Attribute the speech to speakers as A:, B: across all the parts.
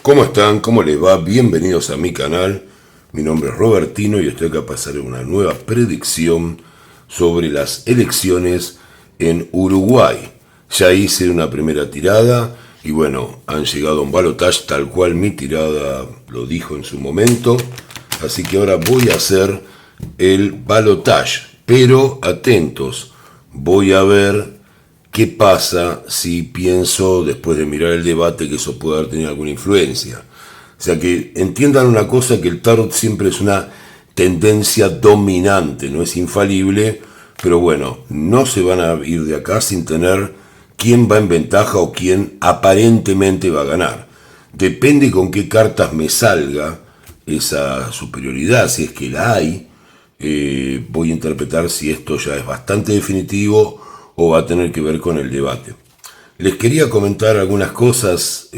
A: ¿Cómo están? ¿Cómo les va? Bienvenidos a mi canal. Mi nombre es Robertino y estoy acá para hacer una nueva predicción sobre las elecciones en Uruguay. Ya hice una primera tirada y bueno, han llegado a un balotaje tal cual mi tirada lo dijo en su momento. Así que ahora voy a hacer el balotaje. Pero atentos, voy a ver qué pasa si pienso, después de mirar el debate, que eso puede haber tenido alguna influencia. O sea que entiendan una cosa, que el tarot siempre es una tendencia dominante, no es infalible, pero bueno, no se van a ir de acá sin tener quién va en ventaja o quién aparentemente va a ganar. Depende con qué cartas me salga esa superioridad, si es que la hay. Voy a interpretar si esto ya es bastante definitivo o va a tener que ver con el debate. Les quería comentar algunas cosas,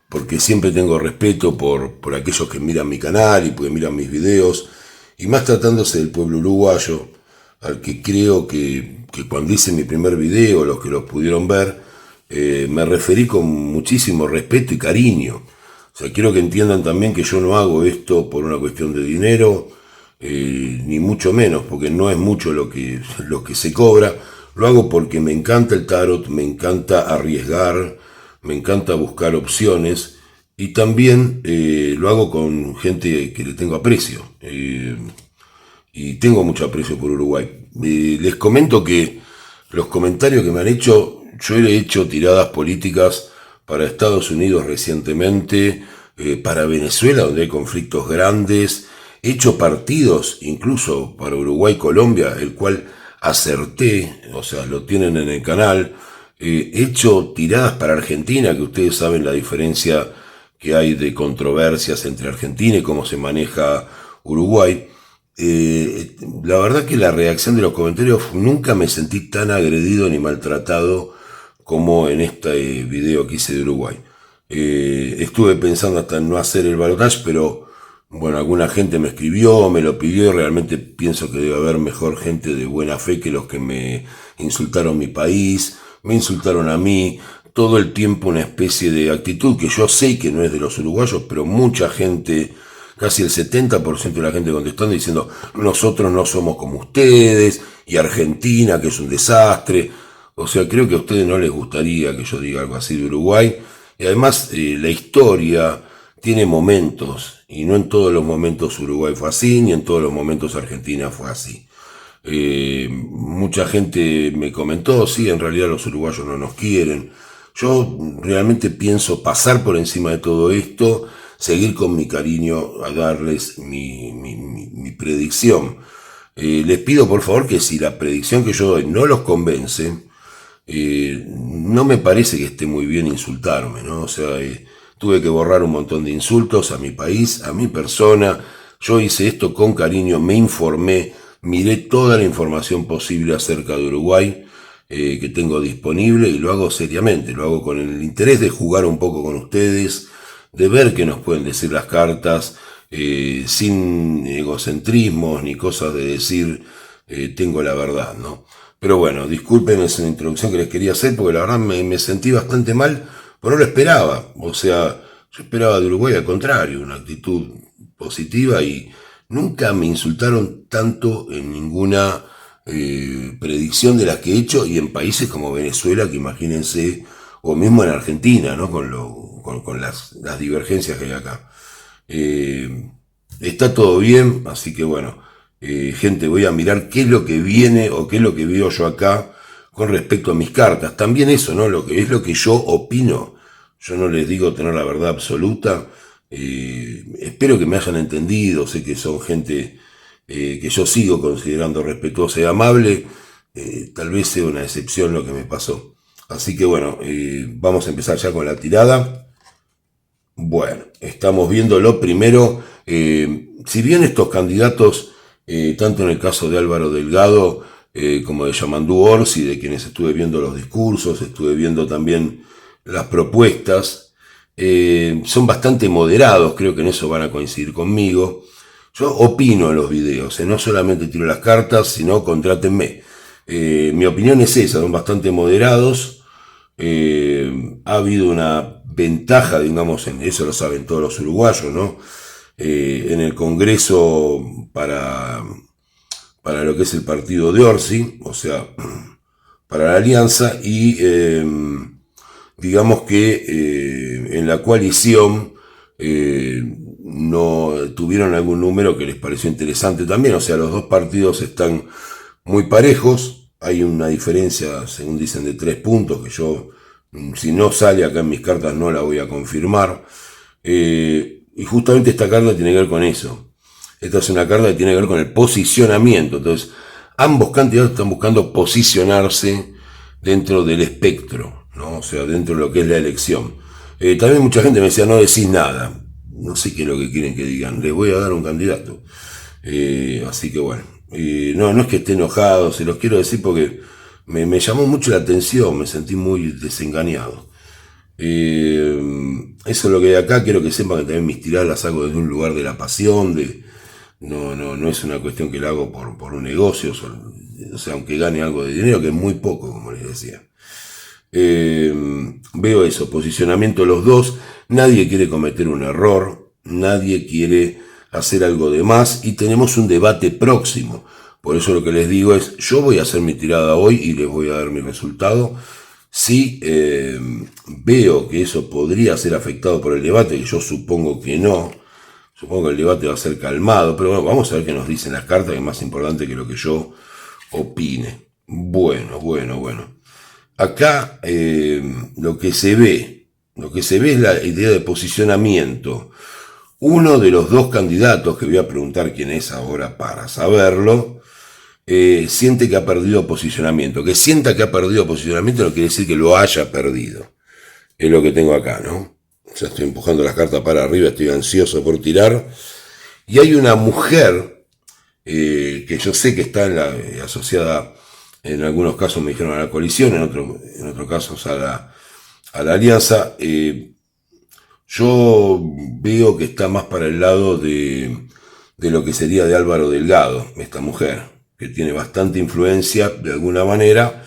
A: porque siempre tengo respeto por aquellos que miran mi canal y que miran mis videos, y más tratándose del pueblo uruguayo, al que creo que cuando hice mi primer video, los que los pudieron ver, me referí con muchísimo respeto y cariño. O sea, quiero que entiendan también que yo no hago esto por una cuestión de dinero, ni mucho menos, porque no es mucho lo que se cobra. Lo hago porque me encanta el tarot, me encanta arriesgar, me encanta buscar opciones, y también lo hago con gente que le tengo aprecio. Y tengo mucho aprecio por Uruguay. Les comento que los comentarios que me han hecho, yo he hecho tiradas políticas para Estados Unidos recientemente, para Venezuela, donde hay conflictos grandes. He hecho partidos incluso para Uruguay-Colombia, el cual acerté, o sea, lo tienen en el canal. He hecho tiradas para Argentina, que ustedes saben la diferencia que hay de controversias entre Argentina y cómo se maneja Uruguay. La verdad que la reacción de los comentarios, nunca me sentí tan agredido ni maltratado como en este video que hice de Uruguay. Estuve pensando hasta en no hacer el balotaje, pero bueno, alguna gente me escribió, me lo pidió, y realmente pienso que debe haber mejor gente de buena fe que los que me insultaron mi país, me insultaron a mí, todo el tiempo una especie de actitud que yo sé que no es de los uruguayos, pero mucha gente, casi el 70% de la gente contestando diciendo: nosotros no somos como ustedes, y Argentina, que es un desastre. O sea, creo que a ustedes no les gustaría que yo diga algo así de Uruguay. Y además, la historia tiene momentos, y no en todos los momentos Uruguay fue así, ni en todos los momentos Argentina fue así. Mucha gente me comentó: sí, en realidad los uruguayos no nos quieren. Yo realmente pienso pasar por encima de todo esto, seguir con mi cariño, a darles mi predicción. Les pido por favor que si la predicción que yo doy no los convence, no me parece que esté muy bien insultarme, ¿no? O sea, tuve que borrar un montón de insultos a mi país, a mi persona. Yo hice esto con cariño, me informé, miré toda la información posible acerca de Uruguay, que tengo disponible, y lo hago seriamente, lo hago con el interés de jugar un poco con ustedes, de ver qué nos pueden decir las cartas, sin egocentrismos ni cosas de decir tengo la verdad, ¿no? Pero bueno, disculpen, es una introducción que les quería hacer, porque la verdad me sentí bastante mal, pero no lo esperaba. O sea, yo esperaba de Uruguay al contrario, una actitud positiva, y nunca me insultaron tanto en ninguna predicción de las que he hecho, y en países como Venezuela, que imagínense, o mismo en Argentina, ¿no? Con las divergencias que hay acá. Está todo bien, así que bueno, gente, voy a mirar qué es lo que viene o qué es lo que veo yo acá con respecto a mis cartas. También eso, ¿no? Lo que es lo que yo opino. Yo no les digo tener la verdad absoluta. Espero que me hayan entendido. Sé que son gente que yo sigo considerando respetuosa y amable. Tal vez sea una excepción lo que me pasó. Así que bueno, vamos a empezar ya con la tirada. Bueno, estamos viendo lo primero. Si bien estos candidatos, tanto en el caso de Álvaro Delgado como de Yamandú Orsi, de quienes estuve viendo los discursos, estuve viendo también las propuestas, son bastante moderados, creo que en eso van a coincidir conmigo. Yo opino en los videos, no solamente tiro las cartas, sino contrátenme. Mi opinión es esa, son bastante moderados. Ha habido una ventaja, digamos, en eso lo saben todos los uruguayos, ¿no? En el Congreso para lo que es el partido de Orsi, o sea, para la alianza, y digamos que en la coalición no tuvieron algún número que les pareció interesante también, o sea, los dos partidos están muy parejos, hay una diferencia, según dicen, de 3 puntos, que yo, si no sale acá en mis cartas, no la voy a confirmar, y justamente esta carta tiene que ver con eso. Esta es una carta que tiene que ver con el posicionamiento. Entonces, ambos candidatos están buscando posicionarse dentro del espectro, ¿no? O sea, dentro de lo que es la elección. También mucha gente me decía, no decís nada. No sé qué es lo que quieren que digan. Les voy a dar un candidato. Así que bueno. No es que esté enojado, se los quiero decir porque me llamó mucho la atención. Me sentí muy desengañado. Eso es lo que hay acá. Quiero que sepan que también mis tiradas las hago desde un lugar de la pasión, no es una cuestión que la hago por un negocio, o sea, aunque gane algo de dinero, que es muy poco, como les decía. Veo eso, posicionamiento de los dos, nadie quiere cometer un error, nadie quiere hacer algo de más, y tenemos un debate próximo. Por eso lo que les digo es, yo voy a hacer mi tirada hoy y les voy a dar mi resultado. Si veo que eso podría ser afectado por el debate, que yo supongo que no, supongo que el debate va a ser calmado, pero bueno, vamos a ver qué nos dicen las cartas, que es más importante que lo que yo opine. Bueno. Acá lo que se ve es la idea de posicionamiento. Uno de los dos candidatos, que voy a preguntar quién es ahora para saberlo, siente que ha perdido posicionamiento. Que sienta que ha perdido posicionamiento no quiere decir que lo haya perdido. Es lo que tengo acá, ¿no? Ya estoy empujando las cartas para arriba, estoy ansioso por tirar. Y hay una mujer que yo sé que está asociada, en algunos casos me dijeron a la coalición, en otros casos a la alianza. Yo veo que está más para el lado de lo que sería de Álvaro Delgado, esta mujer, que tiene bastante influencia de alguna manera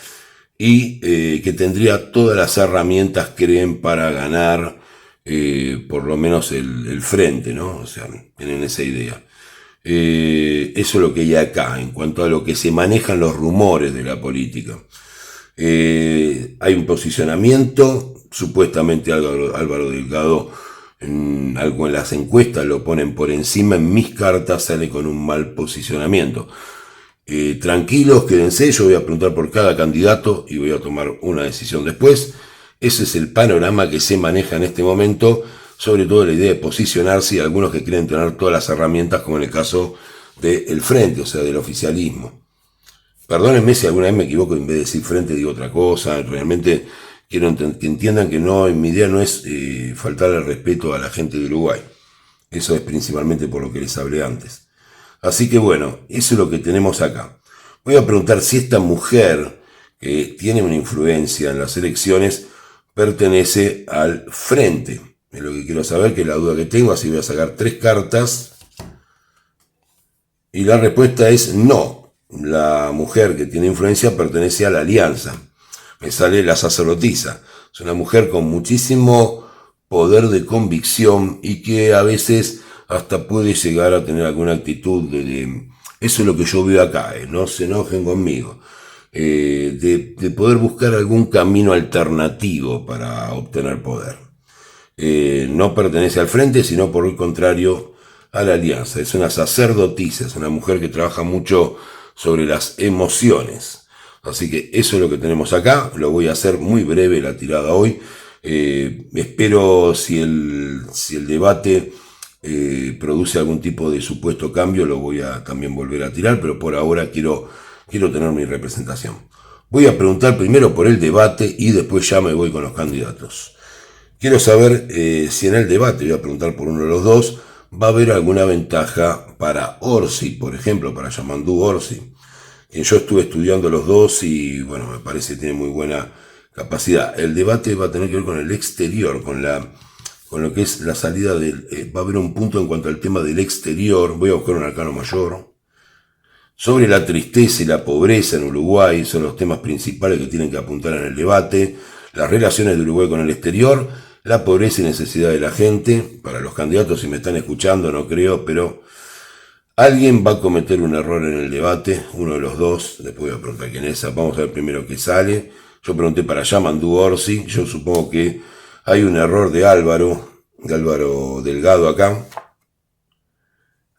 A: y que tendría todas las herramientas, creen, para ganar por lo menos el frente, ¿no? O sea, tienen esa idea. Eso es lo que hay acá, en cuanto a lo que se manejan los rumores de la política. Hay un posicionamiento, supuestamente Álvaro Delgado, algo en las encuestas lo ponen por encima, en mis cartas sale con un mal posicionamiento. Tranquilos, quédense, yo voy a preguntar por cada candidato y voy a tomar una decisión después. Ese es el panorama que se maneja en este momento, sobre todo la idea de posicionarse, y algunos que quieren tener todas las herramientas, como en el caso del frente, o sea, del oficialismo. Perdónenme si alguna vez me equivoco, en vez de decir frente digo otra cosa. Realmente quiero que entiendan que mi idea no es faltar el respeto a la gente de Uruguay. Eso es principalmente por lo que les hablé antes. Así que bueno, eso es lo que tenemos acá. Voy a preguntar si esta mujer, que tiene una influencia en las elecciones, pertenece al frente. Es lo que quiero saber, que es la duda que tengo, así voy a sacar 3 cartas. Y la respuesta es no. La mujer que tiene influencia pertenece a la alianza. Me sale la sacerdotisa. Es una mujer con muchísimo poder de convicción y que a veces hasta puede llegar a tener alguna actitud eso es lo que yo veo acá, no se enojen conmigo, de poder buscar algún camino alternativo para obtener poder. No pertenece al frente, sino por el contrario a la alianza. Es una sacerdotisa, es una mujer que trabaja mucho sobre las emociones. Así que eso es lo que tenemos acá. Lo voy a hacer muy breve la tirada hoy. Espero si el debate produce algún tipo de supuesto cambio, lo voy a también volver a tirar, pero por ahora quiero tener mi representación. Voy a preguntar primero por el debate y después ya me voy con los candidatos. Quiero saber si en el debate, voy a preguntar por uno de los dos, va a haber alguna ventaja para Orsi, por ejemplo, para Yamandú Orsi. Yo estuve estudiando los dos y bueno, me parece que tiene muy buena capacidad. El debate va a tener que ver con el exterior, con lo que es la salida va a haber un punto en cuanto al tema del exterior. Voy a buscar un arcano mayor. Sobre la tristeza y la pobreza en Uruguay, son los temas principales que tienen que apuntar en el debate. Las relaciones de Uruguay con el exterior, la pobreza y necesidad de la gente. Para los candidatos, si me están escuchando, no creo, pero alguien va a cometer un error en el debate, uno de los dos. Después voy a preguntar quién es. Vamos a ver primero qué sale. Yo pregunté para Yamandu Orsi. Yo supongo que hay un error de Álvaro Delgado acá.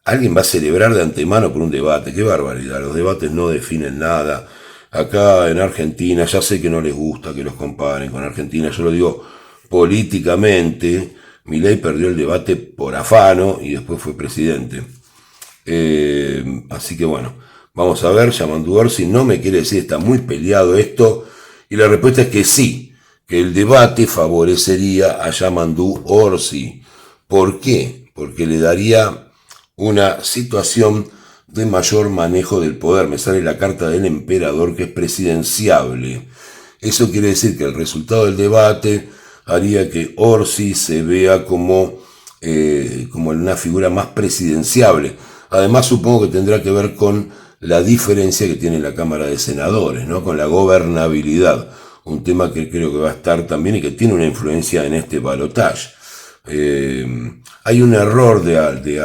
A: Alguien va a celebrar de antemano por un debate. Qué barbaridad. Los debates no definen nada. Acá en Argentina, ya sé que no les gusta que los comparen con Argentina. Yo lo digo políticamente. Milei perdió el debate por afano y después fue presidente. Así que bueno, vamos a ver. Yamandu Orsi no me quiere decir, está muy peleado esto. Y la respuesta es que sí, que el debate favorecería a Yamandu Orsi. ¿Por qué? Porque le daría una situación de mayor manejo del poder. Me sale la carta del emperador, que es presidenciable. Eso quiere decir que el resultado del debate haría que Orsi se vea como una figura más presidenciable. Además, supongo que tendrá que ver con la diferencia que tiene la Cámara de Senadores, ¿no? Con la gobernabilidad. Un tema que creo que va a estar también y que tiene una influencia en este balotaje. Hay un error de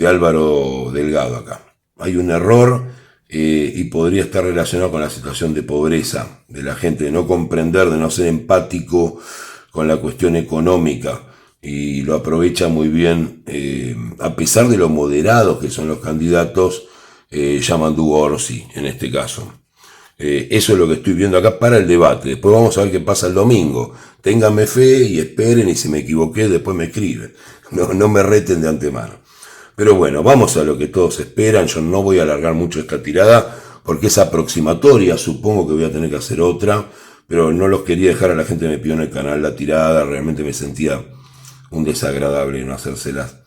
A: Álvaro Delgado acá. Hay un error y podría estar relacionado con la situación de pobreza de la gente, de no comprender, de no ser empático con la cuestión económica. Y lo aprovecha muy bien, a pesar de lo moderados que son los candidatos, Yamandu Orsi en este caso. Eso es lo que estoy viendo acá para el debate. Después vamos a ver qué pasa el domingo. Ténganme fe y esperen, y si me equivoqué después me escriben. No me reten de antemano. Pero bueno, vamos a lo que todos esperan. Yo no voy a alargar mucho esta tirada porque es aproximatoria. Supongo que voy a tener que hacer otra, pero no los quería dejar a la gente que me pidió en el canal la tirada. Realmente me sentía un desagradable no hacérselas.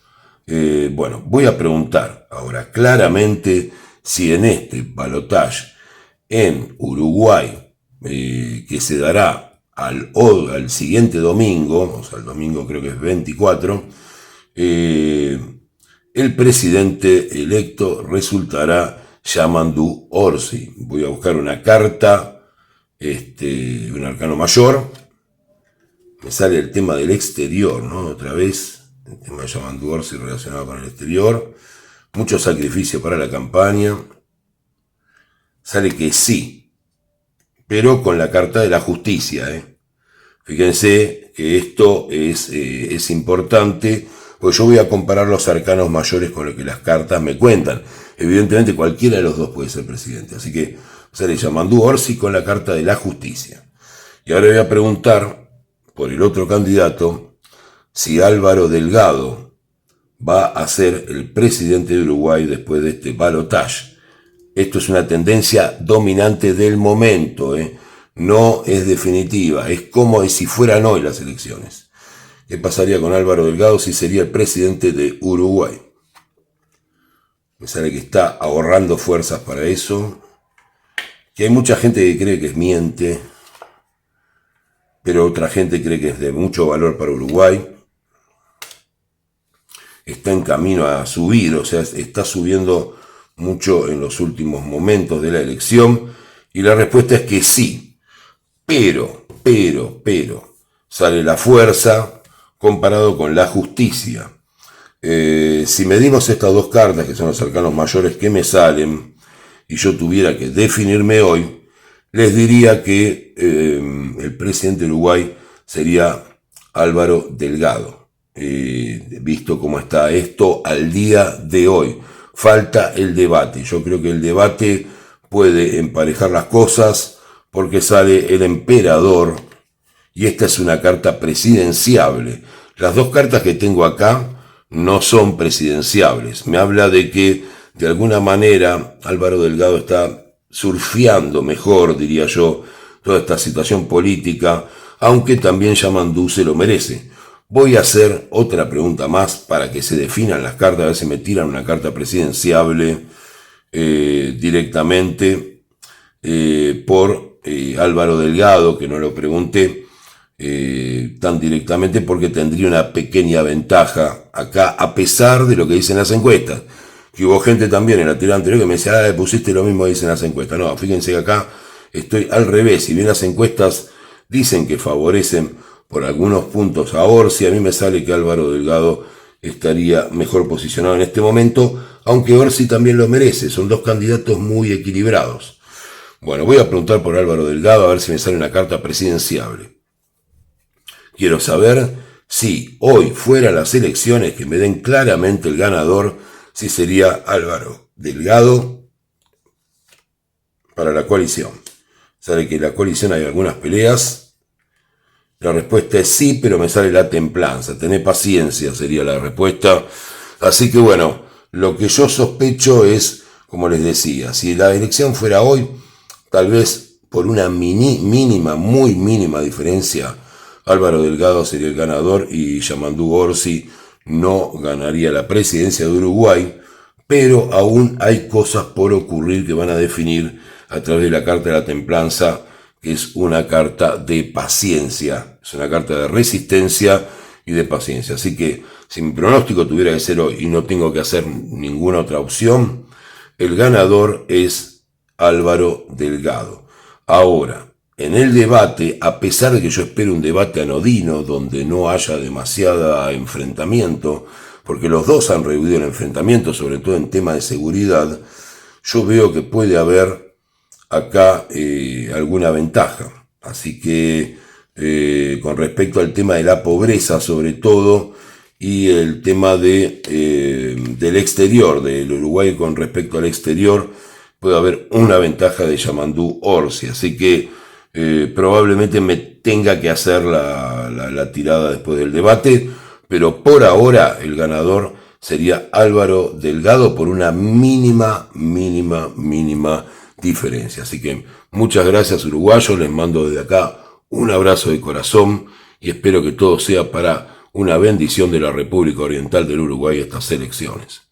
A: Bueno, voy a preguntar ahora claramente si en este balotaje en Uruguay, que se dará al siguiente domingo, o sea, el domingo creo que es 24, el presidente electo resultará Yamandu Orsi. Voy a buscar una carta, un arcano mayor. Me sale el tema del exterior, ¿no? Otra vez, el tema de Yamandu Orsi relacionado con el exterior. Mucho sacrificio para la campaña. Sale que sí, pero con la carta de la justicia. Fíjense que esto es importante, pues yo voy a comparar los arcanos mayores con lo que las cartas me cuentan. Evidentemente cualquiera de los dos puede ser presidente, así que sale Yamandu Orsi con la carta de la justicia. Y ahora voy a preguntar por el otro candidato si Álvaro Delgado va a ser el presidente de Uruguay después de este balotaje. Esto es una tendencia dominante del momento, no es definitiva, es como si fueran hoy las elecciones. ¿Qué pasaría con Álvaro Delgado si sería el presidente de Uruguay? Me sale que está ahorrando fuerzas para eso, que hay mucha gente que cree que es miente, pero otra gente cree que es de mucho valor para Uruguay. Está en camino a subir, o sea, está subiendo mucho en los últimos momentos de la elección, y la respuesta es que sí, pero, sale la fuerza comparado con la justicia. Si medimos estas dos cartas, que son los arcanos mayores que me salen, y yo tuviera que definirme hoy, les diría que el presidente de Uruguay sería Álvaro Delgado, visto cómo está esto al día de hoy. Falta el debate. Yo creo que el debate puede emparejar las cosas porque sale el emperador y esta es una carta presidenciable. Las dos cartas que tengo acá no son presidenciables. Me habla de que de alguna manera Álvaro Delgado está surfeando mejor, diría yo, toda esta situación política, aunque también Yamandu se lo merece. Voy a hacer otra pregunta más para que se definan las cartas, a ver si me tiran una carta presidenciable directamente por Álvaro Delgado, que no lo pregunté tan directamente porque tendría una pequeña ventaja acá, a pesar de lo que dicen las encuestas. Que hubo gente también en la tirada anterior que me decía, pusiste lo mismo que dicen las encuestas. No, fíjense que acá estoy al revés. Si bien las encuestas dicen que favorecen por algunos puntos a Orsi. A mí me sale que Álvaro Delgado estaría mejor posicionado en este momento, aunque Orsi también lo merece. Son dos candidatos muy equilibrados. Bueno, voy a preguntar por Álvaro Delgado a ver si me sale una carta presidenciable. Quiero saber si hoy fueran las elecciones que me den claramente el ganador, si sería Álvaro Delgado para la coalición. Sale que en la coalición hay algunas peleas. La respuesta es sí, pero me sale la templanza. Tené paciencia sería la respuesta. Así que bueno, lo que yo sospecho es, como les decía, si la elección fuera hoy, tal vez por una mínima, muy mínima diferencia, Álvaro Delgado sería el ganador y Yamandú Orsi no ganaría la presidencia de Uruguay, pero aún hay cosas por ocurrir que van a definir a través de la carta de la templanza, que es una carta de paciencia, es una carta de resistencia y de paciencia. Así que si mi pronóstico tuviera que ser hoy y no tengo que hacer ninguna otra opción, el ganador es Álvaro Delgado. Ahora, en el debate, a pesar de que yo espero un debate anodino, donde no haya demasiado enfrentamiento, porque los dos han rehuido el enfrentamiento, sobre todo en tema de seguridad, yo veo que puede haber acá alguna ventaja. Así que con respecto al tema de la pobreza sobre todo, y el tema del exterior, del Uruguay con respecto al exterior, puede haber una ventaja de Yamandú Orsi. Así que probablemente me tenga que hacer la tirada después del debate, pero por ahora el ganador sería Álvaro Delgado por una mínima diferencia. Así que muchas gracias, uruguayos, les mando desde acá un abrazo de corazón y espero que todo sea para una bendición de la República Oriental del Uruguay estas elecciones.